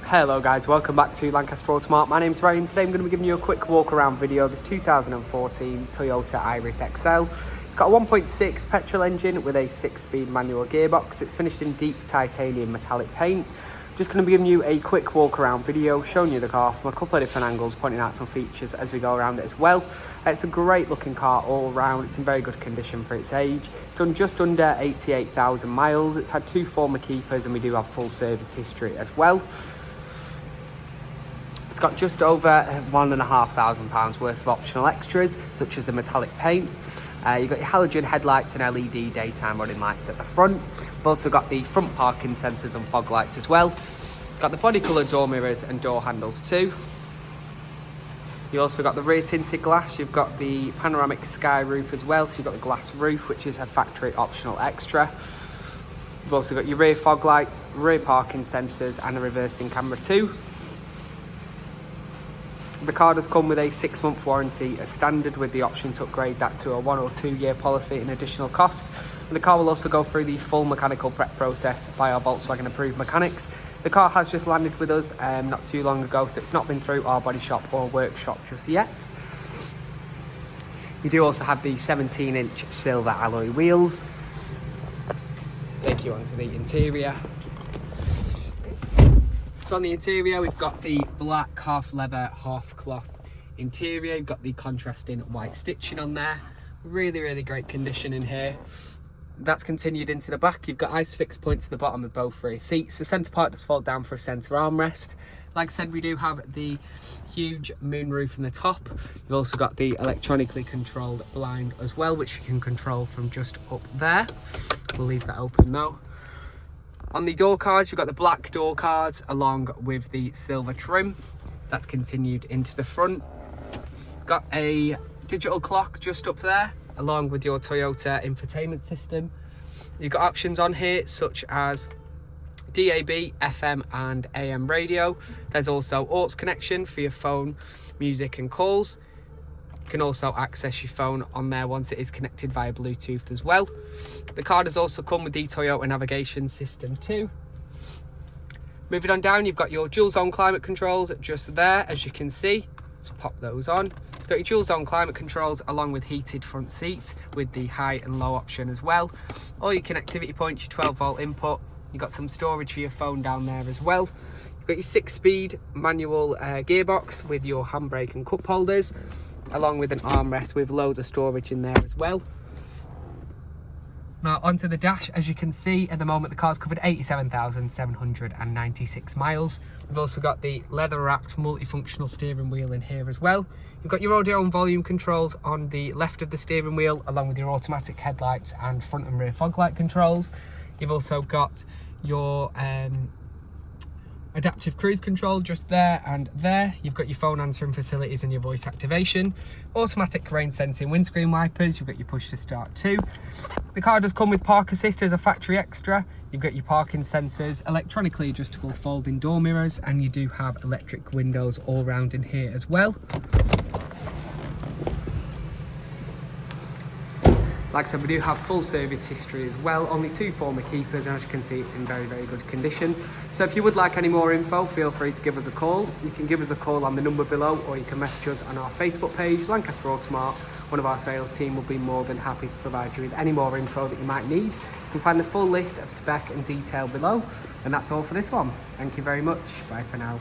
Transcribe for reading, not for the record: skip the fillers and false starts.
Hello guys, welcome back to Lancaster Automart. My name's Ryan. Today I'm going to be giving you a quick walk around video of this 2014 Toyota Auris XL. It's got a 1.6 petrol engine with a 6-speed manual gearbox. It's finished in deep titanium metallic paint. Just going to be giving you a quick walk around video, showing you the car from a couple of different angles, pointing out some features as we go around it as well. It's a great looking car all around. It's in very good condition for its age. It's done just under 88,000 miles. It's had 2 former keepers and we do have full service history as well. It's got just over £1,500 worth of optional extras, such as the metallic paint. You've got your halogen headlights and LED daytime running lights at the front. You've also got the front parking sensors and fog lights as well. Got the body colour door mirrors and door handles too. You also got the rear tinted glass. You've got the panoramic sky roof as well. So you've got the glass roof, which is a factory optional extra. You've also got your rear fog lights, rear parking sensors and a reversing camera too. The car does come with a 6-month warranty as standard, with the option to upgrade that to a 1 or 2 year policy at an additional cost. And the car will also go through the full mechanical prep process by our Volkswagen approved mechanics. The car has just landed with us not too long ago, so it's not been through our body shop or workshop just yet. You do also have the 17-inch silver alloy wheels. Take you onto the interior. So on the interior, we've got the black half leather, half cloth interior. You've got the contrasting white stitching on there. Really great condition in here. That's continued into the back. You've got ISOFIX points at the bottom of both rear seats. The centre part does fold down for a centre armrest. Like I said, we do have the huge moonroof in the top. You've also got the electronically controlled blind as well, which you can control from just up there. We'll leave that open though. On the door cards, you've got the black door cards along with the silver trim. That's continued into the front. Got a digital clock just up there, along with your Toyota infotainment system. You've got options on here such as DAB, FM and AM radio. There's also AUX connection for your phone, music and calls. You can also access your phone on there once it is connected via Bluetooth as well. The car does also come with the Toyota navigation system too. Moving on down, you've got your dual zone climate controls just there, as you can see. Let's pop those on. You've got your dual zone climate controls along with heated front seats with the high and low option as well. All your connectivity points, your 12-volt input. You've got some storage for your phone down there as well. You've got your 6-speed manual gearbox with your handbrake and cup holders, along with an armrest with loads of storage in there as well. Now onto the dash, as you can see at the moment the car's covered 87,796 miles. We've also got the leather wrapped multifunctional steering wheel in here as well. You've got your audio and volume controls on the left of the steering wheel, along with your automatic headlights and front and rear fog light controls. You've also got your adaptive cruise control just there and there. You've got your phone answering facilities and your voice activation. Automatic rain sensing windscreen wipers. You've got your push to start too. The car does come with park assist as a factory extra. You've got your parking sensors, electronically adjustable folding door mirrors, and you do have electric windows all round in here as well. Like I said, we do have full service history as well, only 2 former keepers, and as you can see it's in very good condition. So if you would like any more info, feel free to give us a call. You can give us a call on the number below, or you can message us on our Facebook page, Lancaster Automart. One of our sales team will be more than happy to provide you with any more info that you might need. You can find the full list of spec and detail below, and that's all for this one. Thank you very much, bye for now.